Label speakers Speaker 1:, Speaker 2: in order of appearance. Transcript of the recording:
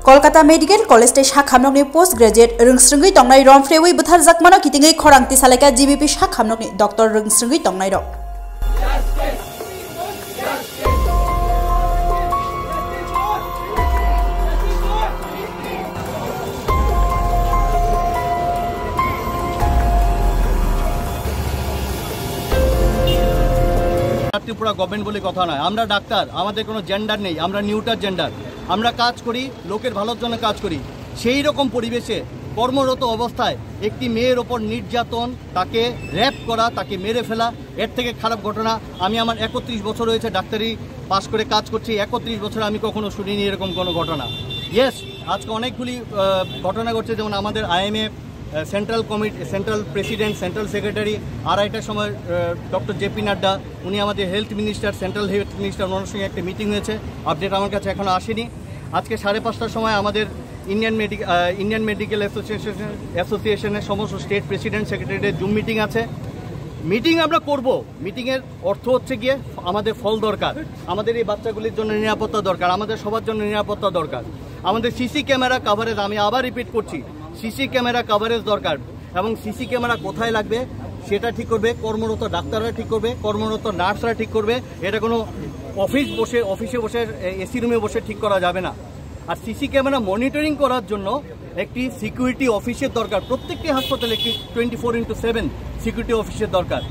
Speaker 1: Kolkata Medical College te Shakhamnokni Post Graduate Rungsrungui Tongnai Romfrewi Butharjakmano Kitingai Khorangti Saleka GBP Shakhamnokni Dr. Rungsrungui Tongnai Rok.
Speaker 2: Tripura government বলে কথা নয়, আমরা doctor, আমাদের কোনো gender নেই, আমরা নিউটার জেন্ডার। আমরা কাজ করি, লোকের ভালোর জন্য কাজ করি। সেই রকম পরিবেশে কর্মরত অবস্থায় একটি মেয়ের ওপর নির্যাতন, তাকে র্যাপ করা, তাকে মেরে ফেলা, এর থেকে খারাপ ঘটনা আমি আমার 31 বছর হয়েছে ডাক্তারি পাশ করে কাজ করছি। 31 বছর আমি কখনো শুনিনি এরকম কোনো ঘটনা। ইয়েস, আজকে অনেকগুলি ঘটনা ঘটছে, যেমন আমাদের IMA central committee, central president, central secretary, আড়াইটার সময় ডক্টর JP নাড্ডা, উনি আমাদের health minister, central health minister, ওনার সঙ্গে একটা মিটিং হয়েছে। আপডেট আমার কাছে এখনও আসেনি। আজকে 5:30টার সময় আমাদের ইন্ডিয়ান মেডিকেল অ্যাসোসিয়েশনের সমস্ত স্টেট প্রেসিডেন্ট, সেক্রেটারিদের জুম মিটিং আছে। মিটিং আমরা করব। মিটিংয়ের অর্থ হচ্ছে গিয়ে আমাদের ফল দরকার, আমাদের এই বাচ্চাগুলির জন্য নিরাপত্তা দরকার, আমাদের সবার জন্য নিরাপত্তা দরকার, আমাদের সিসি ক্যামেরা কাভারেজ, আমি আবার রিপিট করছি, সিসি ক্যামেরা কাভারেজ দরকার। এবং সিসি ক্যামেরা কোথায় লাগবে সেটা ঠিক করবে কর্মরত ডাক্তাররা, ঠিক করবে কর্মরত নার্সরা, ঠিক করবে। এটা কোনো অফিসে বসে এসি রুমে বসে ঠিক করা যাবে না। আর সিসি ক্যামেরা মনিটরিং করার জন্য একটি সিকিউরিটি অফিসের দরকার। প্রত্যেকটি হাসপাতালে একটি 24x7 সিকিউরিটি অফিসের দরকার।